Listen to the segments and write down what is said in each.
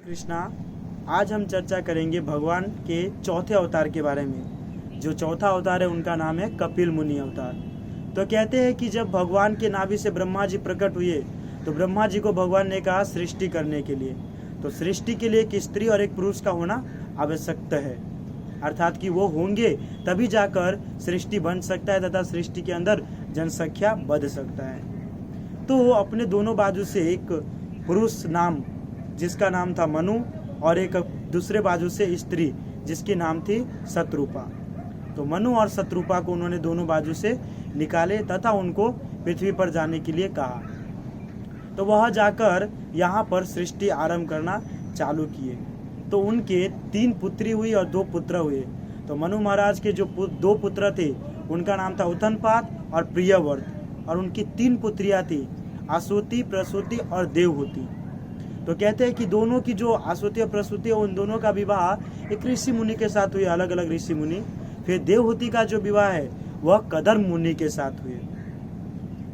कृष्णा। आज हम चर्चा करेंगे भगवान के चौथे अवतार के बारे में। जो चौथा अवतार है उनका नाम है कपिल मुनि अवतार। तो कहते हैं कि जब भगवान के नाभि से ब्रह्मा जी प्रकट हुए तो ब्रह्मा जी को भगवान ने कहा सृष्टि करने के लिए। तो सृष्टि के लिए एक स्त्री और एक पुरुष का होना आवश्यकता है, अर्थात कि वो होंगे तभी जाकर सृष्टि बन सकता है तथा सृष्टि के अंदर जनसंख्या बढ़ सकता है। तो अपने दोनों बाजू से एक पुरुष नाम जिसका नाम था मनु और एक दूसरे बाजू से स्त्री जिसकी नाम थी शत्रुपा। तो मनु और शत्रुपा को उन्होंने दोनों बाजू से निकाले तथा उनको पृथ्वी पर जाने के लिए कहा। तो वह जाकर यहाँ पर सृष्टि आरंभ करना चालू किए। तो उनके 3 पुत्री हुई और 2 पुत्र हुए। तो मनु महाराज के जो 2 पुत्र थे उनका नाम था उत्तनपाद और प्रियव्रत, और उनकी 3 पुत्रियां थी आसुति, प्रसूति और देवहूति। तो कहते हैं कि दोनों की जो आसुति और प्रसूति है उन दोनों का विवाह एक ऋषि मुनि के साथ हुए, अलग अलग ऋषि मुनि। फिर देवहूति का जो विवाह है वह कदम मुनि के साथ हुए।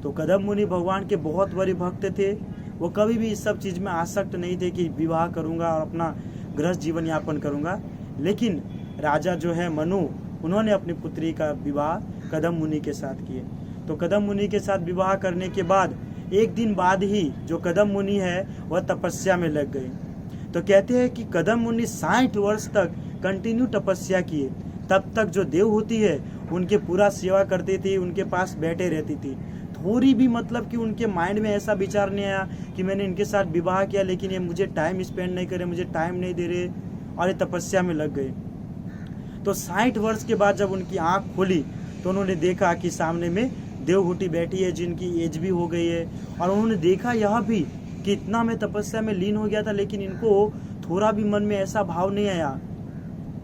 तो कदम मुनि भगवान के बहुत बड़े भक्त थे। वो कभी भी इस सब चीज में आसक्त नहीं थे कि विवाह करूंगा और अपना गृहस्थ जीवन यापन करूंगा। लेकिन राजा जो है मनु, उन्होंने अपनी पुत्री का विवाह कदम मुनि के साथ किए। तो कदम मुनि के साथ विवाह करने के बाद एक दिन बाद ही जो कदम मुनि है वह तपस्या में लग गए। तो कहते हैं कि कदम मुनि 60 वर्ष तक कंटिन्यू तपस्या किए। तब तक जो देवहूति है उनके पूरा सेवा करती थी, उनके पास बैठे रहती थी। थोड़ी भी मतलब कि उनके माइंड में ऐसा विचार नहीं आया कि मैंने इनके साथ विवाह किया लेकिन ये मुझे टाइम स्पेंड नहीं करे, मुझे टाइम नहीं दे रहे, और ये तपस्या में लग गए। तो 60 वर्ष के बाद जब उनकी आंख खुली तो उन्होंने देखा कि सामने में देवहूति बैठी है जिनकी एज भी हो गई है। और उन्होंने देखा यह भी कि इतना मैं तपस्या में लीन हो गया था लेकिन इनको थोड़ा भी मन में ऐसा भाव नहीं आया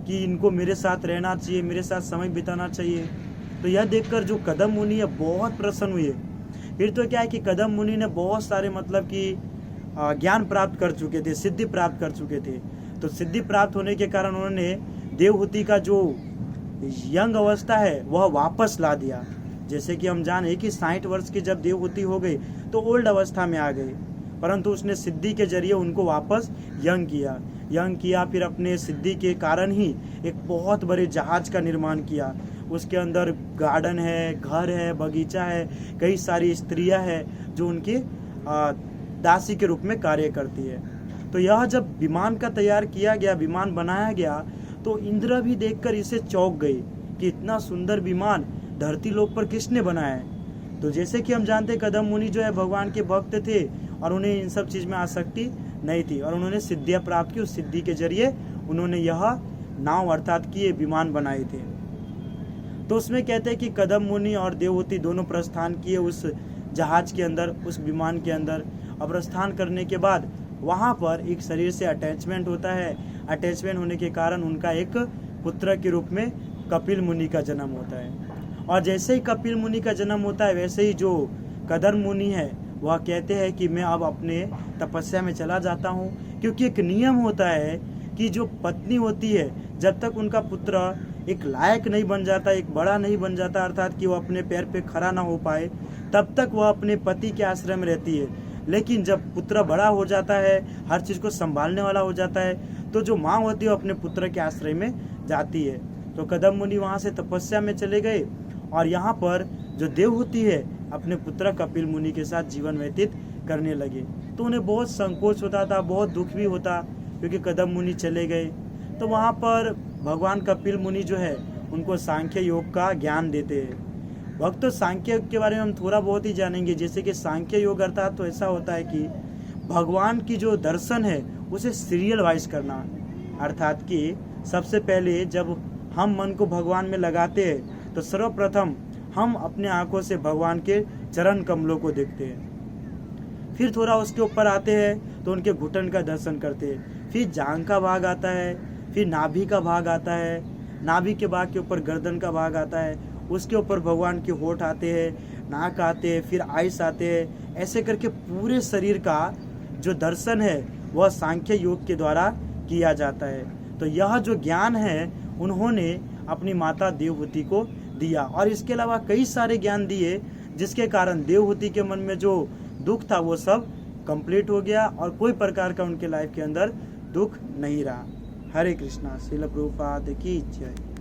कि इनको मेरे साथ रहना चाहिए, मेरे साथ समय बिताना चाहिए। तो यह देखकर जो कदम मुनि है बहुत प्रसन्न हुए। फिर तो क्या है कि कदम मुनि ने बहुत सारे मतलब कि ज्ञान प्राप्त कर चुके थे, सिद्धि प्राप्त कर चुके थे। तो सिद्धि प्राप्त होने के कारण उन्होंने देवहूति का जो यंग अवस्था है वह वापस ला दिया। जैसे कि हम जाने कि 60 वर्ष की जब देवहूति हो गई तो ओल्ड अवस्था में आ गई, परंतु उसने सिद्धि के जरिए उनको वापस यंग किया। फिर अपने सिद्धि के कारण ही एक बहुत बड़े जहाज का निर्माण किया। उसके अंदर गार्डन है, घर है, बगीचा है, कई सारी स्त्रियां हैं जो उनके दासी के रूप में कार्य करती है। तो यह जब विमान का तैयार किया गया, विमान बनाया गया, तो इंद्र भी देखकर इसे चौंक गई कि इतना सुंदर विमान धरती लोक पर किसने बनाया है। तो जैसे कि हम जानते हैं कदम मुनि जो है भगवान के भक्त थे और उन्हें इन सब चीज में आसक्ति नहीं थी, और उन्होंने सिद्धियां प्राप्त की। उस सिद्धि के जरिए उन्होंने यह नाव अर्थात कि ये विमान बनाए थे। तो उसमें कहते हैं कि कदम मुनि और देवहूति दोनों प्रस्थान किए उस जहाज के अंदर, उस विमान के अंदर। अब प्रस्थान करने के बाद वहां पर एक शरीर से अटैचमेंट होता है। अटैचमेंट होने के कारण उनका एक पुत्र के रूप में कपिल मुनि का जन्म होता है। और जैसे ही कपिल मुनि का जन्म होता है वैसे ही जो कदम मुनि है वह कहते हैं कि मैं अब अपने तपस्या में चला जाता हूँ, क्योंकि एक नियम होता है कि जो पत्नी होती है जब तक उनका पुत्र एक लायक नहीं बन जाता, एक बड़ा नहीं बन जाता, अर्थात कि वो अपने पैर पे खड़ा ना हो पाए, तब तक वह अपने पति के आश्रय में रहती है। लेकिन जब पुत्र बड़ा हो जाता है, हर चीज को संभालने वाला हो जाता है, तो जो माँ होती है वो अपने पुत्र के आश्रय में जाती है। तो कदम मुनि वहां से तपस्या में चले गए और यहाँ पर जो देवहूति है अपने पुत्र कपिल मुनि के साथ जीवन व्यतीत करने लगे। तो उन्हें बहुत संकोच होता था, बहुत दुख भी होता, क्योंकि कदम मुनि चले गए। तो वहाँ पर भगवान कपिल मुनि जो है उनको सांख्य योग का ज्ञान देते हैं। वक्त तो सांख्य योग के बारे में हम थोड़ा बहुत ही जानेंगे। जैसे कि सांख्य योग अर्थात तो ऐसा होता है कि भगवान की जो दर्शन है उसे सीरियल वाइज करना, अर्थात कि सबसे पहले जब हम मन को भगवान में लगाते हैं तो सर्वप्रथम हम अपने आंखों से भगवान के चरण कमलों को देखते हैं। फिर थोड़ा उसके ऊपर आते हैं तो उनके घुटन का दर्शन करते हैं। फिर जांघ का भाग आता है, फिर नाभि का भाग आता है, नाभि के भाग के ऊपर गर्दन का भाग आता है, उसके ऊपर भगवान के होठ आते हैं, नाक आते हैं, फिर आइस आते हैं। ऐसे करके पूरे शरीर का जो दर्शन है वह सांख्य योग के द्वारा किया जाता है। तो यह जो ज्ञान है उन्होंने अपनी माता देवहूति को दिया, और इसके अलावा कई सारे ज्ञान दिए जिसके कारण देवहूति के मन में जो दुख था वो सब कंप्लीट हो गया और कोई प्रकार का उनके लाइफ के अंदर दुख नहीं रहा। हरे कृष्णा। श्रील प्रभुपाद की जय।